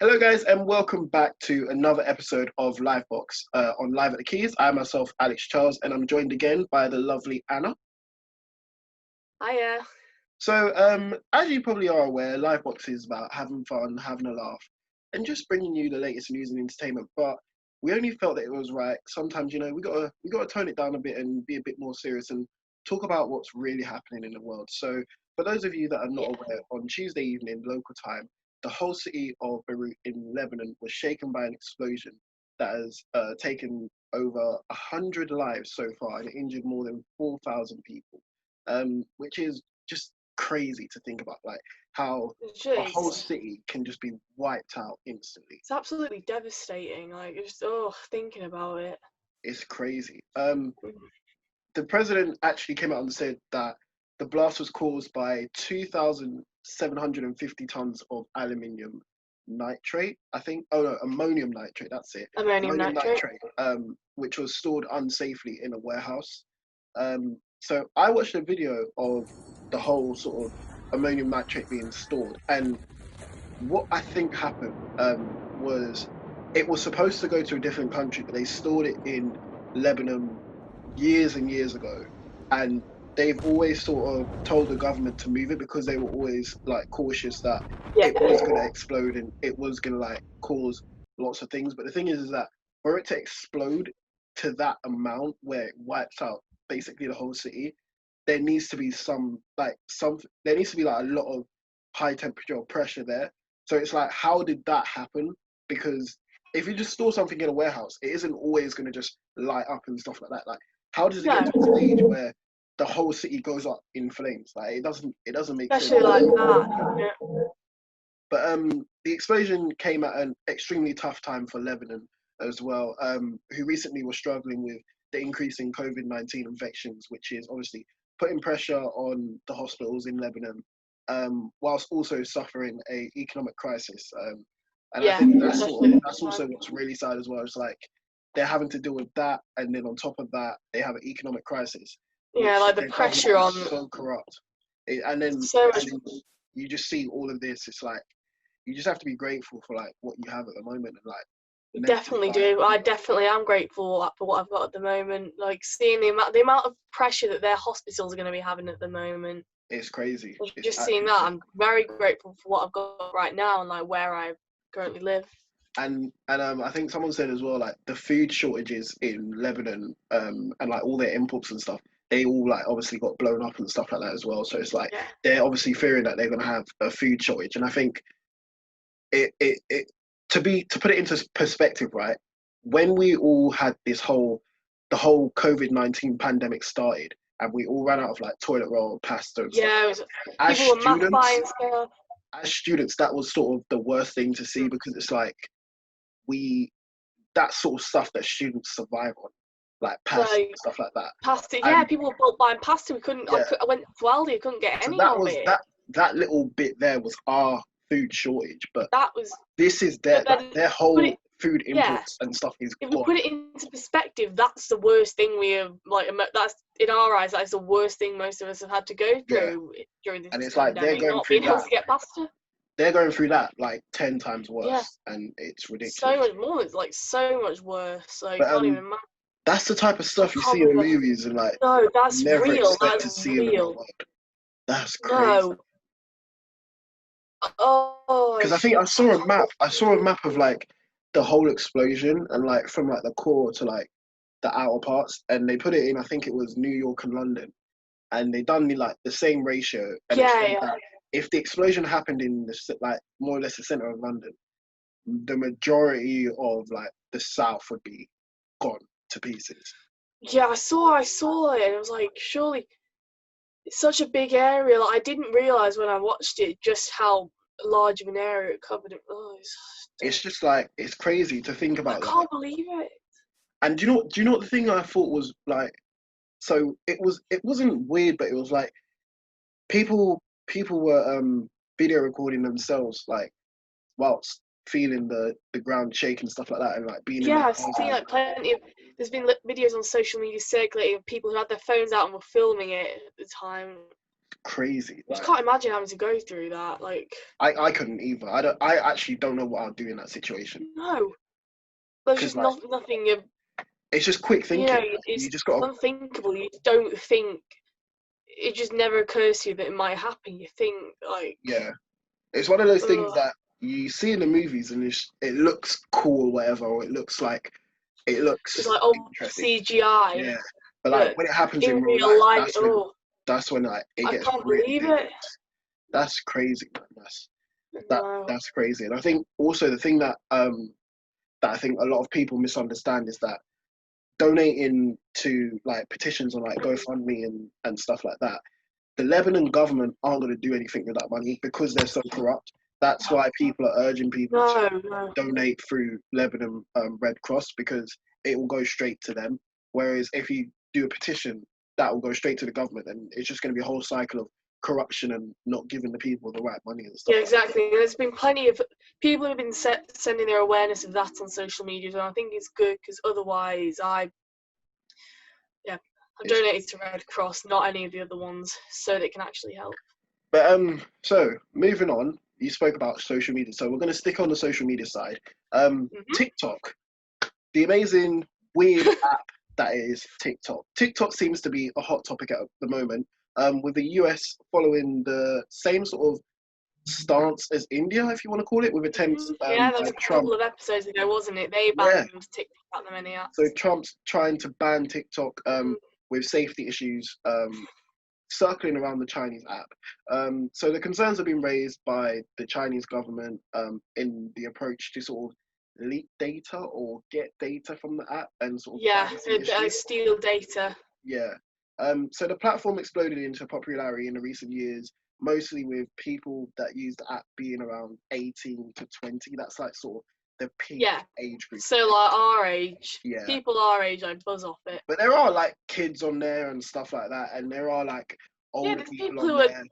Hello, guys, and welcome back to another episode of Livebox on Live at the Quays. I myself, Alex Charles, and I'm joined again by the lovely Anna. Hiya. So, as you probably are aware, Livebox is about having fun, having a laugh, and just bringing you the latest news and entertainment. But we only felt that it was right. Sometimes, we gotta tone it down a bit and be a bit more serious and talk about what's really happening in the world. So, for those of you that are not aware, on Tuesday evening, local time, the whole city of Beirut in Lebanon was shaken by an explosion that has taken over 100 lives so far and injured more than 4,000 people, which is just crazy to think about, like how a whole city can just be wiped out instantly. It's absolutely devastating. Like, just thinking about it. It's crazy. The president actually came out and said that the blast was caused by 2,750 tons of aluminium nitrate, I think. Oh no, ammonium nitrate. That's it. Ammonium nitrate. Which was stored unsafely in a warehouse. So I watched a video of the whole sort of ammonium nitrate being stored, and what I think happened was it was supposed to go to a different country, but they stored it in Lebanon years and years ago, and they've always sort of told the government to move it because they were always like cautious that it was going to explode and it was going to like cause lots of things. But the thing is that for it to explode to that amount where it wipes out basically the whole city, there needs to be there needs to be like a lot of high temperature or pressure there. So it's like, how did that happen? Because if you just store something in a warehouse, it isn't always going to just light up and stuff like that. Like, how does it get to a stage where the whole city goes up in flames? Like, it doesn't make sense. Especially like that. Yeah. But the explosion came at an extremely tough time for Lebanon as well, who recently was struggling with the increase in COVID-19 infections, which is obviously putting pressure on the hospitals in Lebanon, whilst also suffering a economic crisis. And I think that's also what's really sad as well. It's like they're having to deal with that, and then on top of that, they have an economic crisis. Yeah, like the pressure on. So corrupt, and then you just see all of this. It's like you just have to be grateful for like what you have at the moment, and like. You definitely do. I definitely am grateful for what I've got at the moment. Like seeing the amount of pressure that their hospitals are going to be having at the moment. It's crazy. Just seeing that, I'm very grateful for what I've got right now and like where I currently live. And I think someone said as well, like the food shortages in Lebanon, and like all their imports and stuff, they all like obviously got blown up and stuff like that as well. So it's like they're obviously fearing that they're going to have a food shortage. And I think to put it into perspective, right? When we all had the whole COVID-19 pandemic started, and we all ran out of like toilet roll, pasta, and stuff. People were math buying stuff. As students, that was sort of the worst thing to see because it's like that sort of stuff that students survive on, like pasta and stuff like that. Pasta, people were bulk buying pasta. We couldn't. Yeah. I went to Aldi, I couldn't get any of it. That little bit there was our food shortage, but this is their whole food imports and stuff is if we put it into perspective, that's the worst thing we have, like, that's in our eyes, that is the worst thing most of us have had to go through during this. And it's like they're going through that. To get pasta. They're going through that like 10 times worse, and it's ridiculous. So much more. It's like so much worse. Like, can't even imagine. That's the type of stuff you see in the movies, and like that's never real. Expect that's to see real. That's crazy. No. Because I think I saw a map of like the whole explosion and like from like the core to like the outer parts, and they put it in, I think it was New York and London, and they done like the same ratio. And if the explosion happened in the like more or less the center of London, the majority of like the south would be gone to pieces. Yeah, I saw it, and it was like, surely it's such a big area. Like, I didn't realise when I watched it just how large of an area it covered. It's just like, it's crazy to think about. I can't believe it. And do you know what the thing I thought was like? So it wasn't weird, but it was like people were video recording themselves like whilst feeling the ground shake and stuff like that, and like being I've seen like plenty of. There's been videos on social media circulating of people who had their phones out and were filming it at the time. crazy. I just Like, can't imagine having to go through that. Like, I couldn't either. I actually don't know what I'd do in that situation no, there's because just like nothing of, it's just quick you know, thinking. You it's just got to, unthinkable. You don't think, it just never occurs to you that it might happen. You think, like, yeah. It's one of those things ugh. that you see in the movies and it looks cool, or whatever, or it It's looks like, oh, interesting. CGI, Yeah, but like but when it happens in in real real life, life, oh, that's when like it I gets can't really believe it. dangerous. That's crazy, man. No. That's crazy. And I think also the thing that I think a lot of people misunderstand is that donating to like petitions on like GoFundMe and stuff like that, the Lebanon government aren't going to do anything with that money because they're so corrupt. That's why people are urging people to No. donate through Lebanon Red Cross, because it will go straight to them. Whereas if you do a petition, that will go straight to the government, and it's just going to be a whole cycle of corruption and not giving the people the right money and stuff. Yeah, Like that. exactly. There's been plenty of people who've been sending their awareness of that on social media, and I think it's good because otherwise, I've It's donated to Red Cross, not any of the other ones, so they can actually help. But so moving on, you spoke about social media, so we're going to stick on the social media side. TikTok, the amazing weird app that is TikTok. TikTok seems to be a hot topic at the moment, with the US following the same sort of stance as India, if you want to call it, with attempts Yeah, that by was a Trump. couple of episodes ago, wasn't it? They Yeah, banned TikTok at the many so apps. Trump's trying to ban TikTok with safety issues circling around the Chinese app. So the concerns have been raised by the Chinese government in the approach to sort of leak data or get data from the app and sort of Yeah, privacy they issues. steal data. Yeah. So the platform exploded into popularity in the recent years, mostly with people that use the app being around 18 to 20. That's like sort of the peak Yeah. age group. So like our age, Yeah. people our age, I buzz off it. But there are like kids on there and stuff like that, and there are like older there's people people on who are there.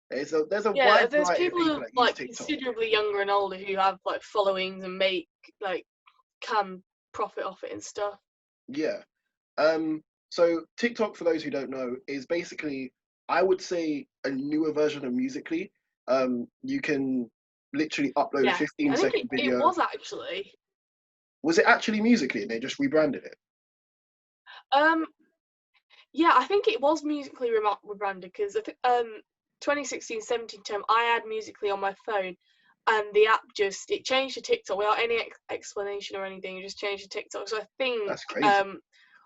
There's a Yeah, wide there's variety of people who people are that use like TikTok. considerably younger and older who have like followings and make like can profit off it and stuff. Yeah. So TikTok, for those who don't know, is basically, I would say, a newer version of Musically. You can literally upload a Yeah, 15 I think second it video. was actually. Was it actually Musically and they just rebranded it? Yeah, I think it was Musically rebranded because 2016-17 term I had Musically on my phone, and the app it changed to TikTok without any explanation or anything. It just changed to TikTok. So I think That's crazy.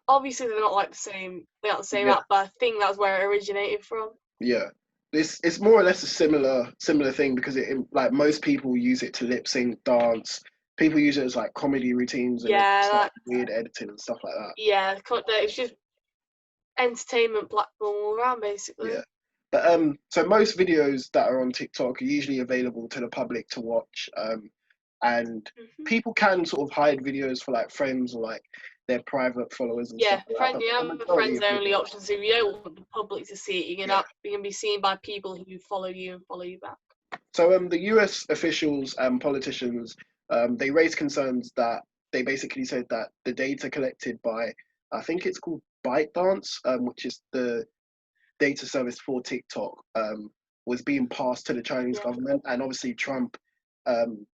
obviously they're not the same Yeah. app, but I think that's where it originated from. Yeah. It's more or less a similar thing because it like most people use it to lip sync, dance. People use it as like comedy routines and it's like weird editing and stuff like that. Yeah, it's just entertainment platform all around basically. Yeah. But so most videos that are on TikTok are usually available to the public to watch. And people can sort of hide videos for like friends or like their private followers and stuff like that. You But have the a majority friends of only videos, option, so if you don't want the public to see it, you can be seen by people who follow you and follow you back. So the US officials and politicians, they raised concerns that they basically said that the data collected by, I think it's called ByteDance, which is the data service for TikTok, was being passed to the Chinese government. And obviously Trump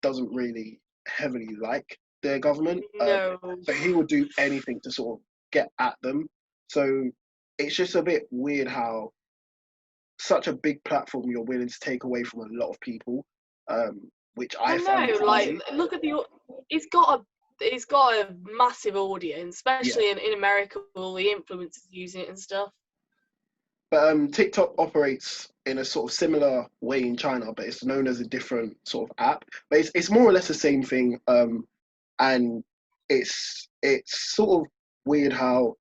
doesn't really heavily like their government. No. So he would do anything to sort of get at them. So it's just a bit weird how such a big platform you're willing to take away from a lot of people, which I find crazy. Look at it's got a massive audience, especially in America with all the influencers using it and stuff. But TikTok operates in a sort of similar way in China, but it's known as a different sort of app. But it's more or less the same thing, and it's sort of weird how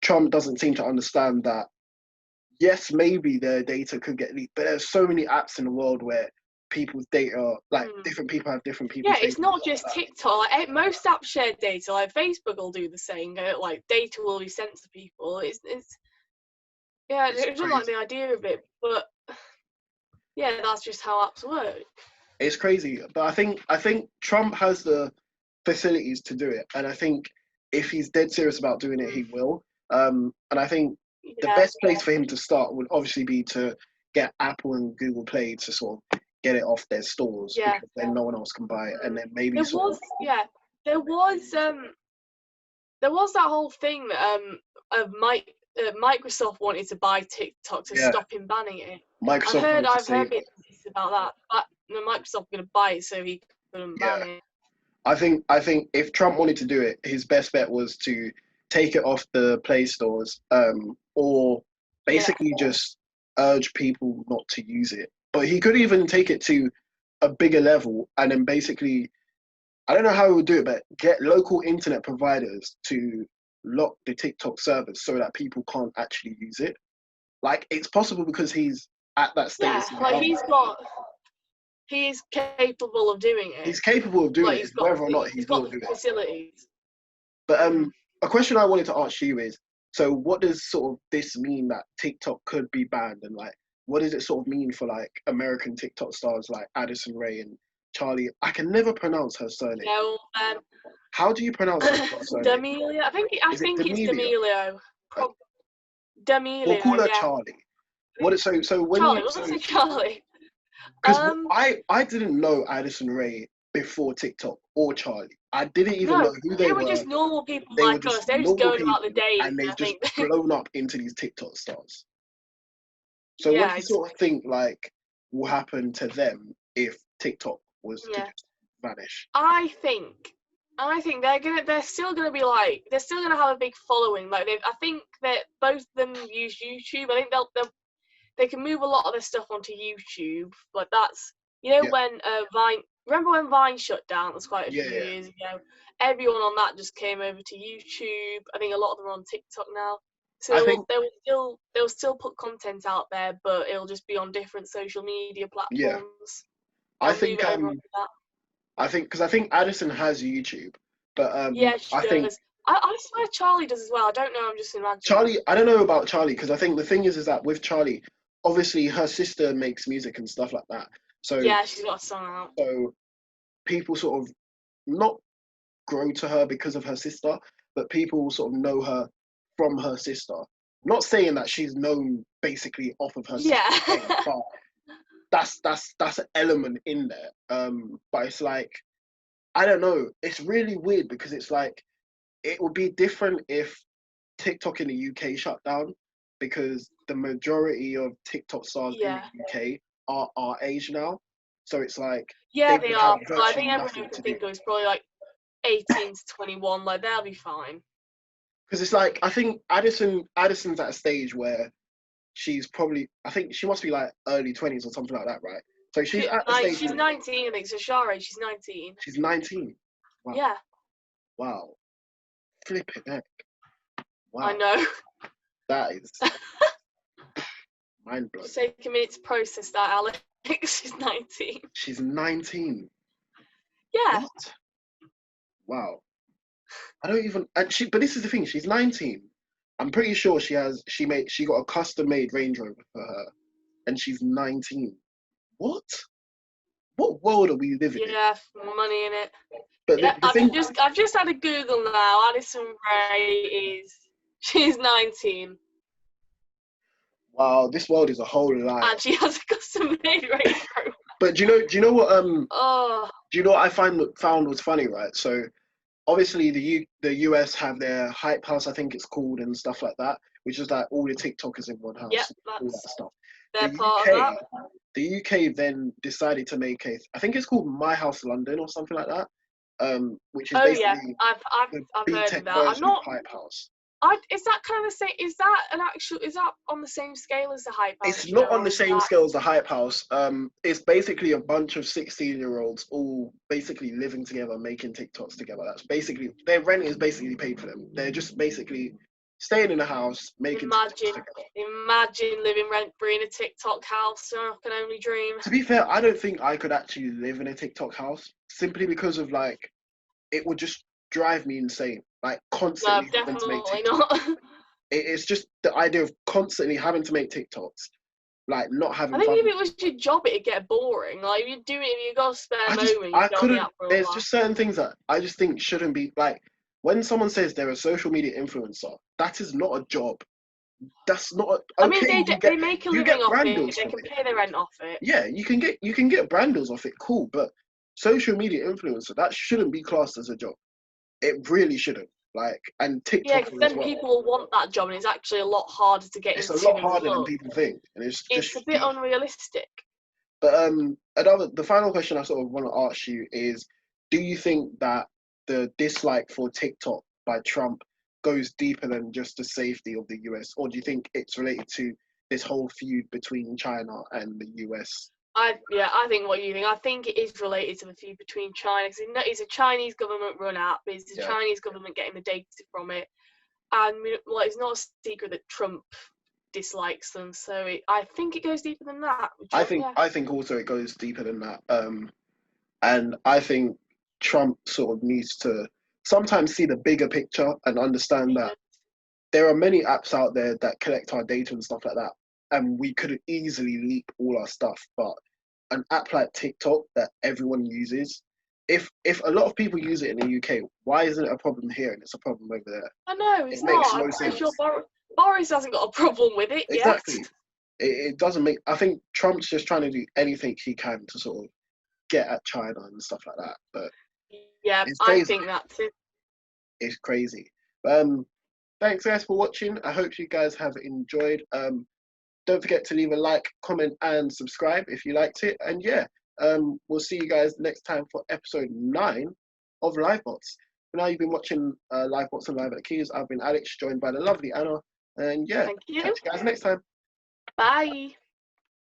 Trump doesn't seem to understand that. Yes, maybe their data could get leaked, but there's so many apps in the world where people's data, like different people have different people's data. It's not just TikTok. Like, most apps share data. Like Facebook will do the same. Like data will be sent to people. It's I don't like the idea of it, but yeah, that's just how apps work. It's crazy, but I think Trump has the facilities to do it, and I think if he's dead serious about doing it, he will. And I think the best place for him to start would obviously be to get Apple and Google Play to sort of get it off their stores, because then no one else can buy it, and then maybe there was that whole thing that of Microsoft wanted to buy TikTok to stop him banning it. I've heard bits about that. But Microsoft going to buy it so he couldn't ban it. I think if Trump wanted to do it, his best bet was to take it off the Play stores, or basically just urge people not to use it. But he could even take it to a bigger level, and then basically, I don't know how he would do it, but get local internet providers to lock the TikTok servers so that people can't actually use it. Like, it's possible because he's at that stage. Yeah, like he's capable of doing it. He's capable of doing it, whether or not he's got the facilities. But a question I wanted to ask you is, so what does sort of this mean that TikTok could be banned, and like, what does it sort of mean for like American TikTok stars like Addison Rae and Charlie? I can never pronounce her surname. No, how do you pronounce her surname? D'Amelio. I think it's D'Amelio. D'Amelio. We'll call her Charlie. So when Charlie, what's it, Charlie? Because I didn't know Addison Rae before TikTok or Charlie. I didn't even know who they were. They were just normal people like us. They were just going about the day. And they've just blown up into these TikTok stars. So what do you sort of think like will happen to them if TikTok was to just vanish? I think they're still gonna be like, they're still gonna have a big following. Like I think that both of them use YouTube. I think they can move a lot of their stuff onto YouTube. Like that's when Vine. Remember when Vine shut down? It was quite a few years ago. Everyone on that just came over to YouTube. I think a lot of them are on TikTok now. So they'll still put content out there, but it'll just be on different social media platforms. Yeah. I think because I think Addison has YouTube, but she does. I swear Charlie does as well. I don't know. I'm just imagining. Charlie, I don't know about Charlie, because I think the thing is that with Charlie, obviously her sister makes music and stuff like that. So yeah, she's got a song out. So people sort of not grow to her because of her sister, but people sort of know her from her sister. Not saying that she's known basically off of her sister, but that's an element in there. But it's like, I don't know. It's really weird because it's like, it would be different if TikTok in the UK shut down, because the majority of TikTok stars in the UK are our age now. So it's like, they are. But I think everyone can think of is probably like 18 to 21. Like they'll be fine. Because it's like, I think Addison's at a stage where she's probably, I think she must be like early 20s or something like that, right? So she's at the stage. She's 19, I think. So Shara, she's 19. She's 19. Wow. Yeah. Wow. Flipping heck. Wow. I know. That is mind blowing. Just take a minute to process that, Alex. She's 19. She's 19. Yeah. What? Wow. I don't even. But this is the thing. She's 19. I'm pretty sure she got a custom made Range Rover for her, and she's 19. What? What world are we living in? Yeah, money in it. But I've just had a Google now. Addison Rae she's 19. Wow, this world is a whole lie. And she has a custom made Range Rover. But do you know what do you know what I found was funny, right? So obviously the US have their hype house, I think it's called, and stuff like that, which is like all the TikTokers in one house, all that stuff. They're part of that. The UK then decided to make I think it's called My House London or something like that, which is basically I've heard of that. I'm not hype house. Is that kind of the same? Is that on the same scale as the hype house? It's not on the same scale as the hype house. It's basically a bunch of 16-year-olds all basically living together, making TikToks together. That's basically, their rent is basically paid for them. They're just basically staying in a house, making TikToks together. Imagine living rent-free in a TikTok house. I can only dream. To be fair, I don't think I could actually live in a TikTok house, simply because of like, it would just drive me insane. Like constantly having to make TikToks. Not. It's just the idea of constantly having to make TikToks, like not having. I think if it was your job, it'd get boring. Like if you do it, if you got a spare moment, I couldn't. There's just certain things that I just think shouldn't be like. When someone says they're a social media influencer, that is not a job. That's not I mean, okay. they make a You living get off it. Brandles They from can it. pay their rent off it. Yeah, you can get Brandles off it. Cool, but social media influencer, that shouldn't be classed as a job. It really shouldn't. Like, and Yeah, because TikToker as then well. people will want that job, and it's actually a lot harder to get It's a into lot in the harder than club. people think, and it's just It's a bit unrealistic. But the final question I sort of want to ask you is, do you think that the dislike for TikTok by Trump goes deeper than just the safety of the US, or do you think it's related to this whole feud between China and the US? I think what you think. I think it is related to the feud between China, because it's a Chinese government run app. It's the Yeah. Chinese government getting the data from it, and well, it's not a secret that Trump dislikes them. So I think it goes deeper than that. With Trump, I think also it goes deeper than that. And I think Trump sort of needs to sometimes see the bigger picture and understand that there are many apps out there that collect our data and stuff like that, and we could easily leak all our stuff. But an app like TikTok that everyone uses, if a lot of people use it in the UK, why isn't it a problem here and it's a problem over there? I know it's It makes not. no I'm pretty sure sense. Boris hasn't got a problem with it yet. Exactly. It doesn't make. I think Trump's just trying to do anything he can to sort of get at China and stuff like that. But Yeah, it's I crazy. think that's it. It's crazy. Thanks guys for watching. I hope you guys have enjoyed. Don't forget to leave a like, comment, and subscribe if you liked it. And yeah, we'll see you guys next time for episode 9 of Livebox. For now, you've been watching Livebox and Live at the Quays. I've been Alex, joined by the lovely Anna. And yeah, Thank you. catch you guys next time. Bye.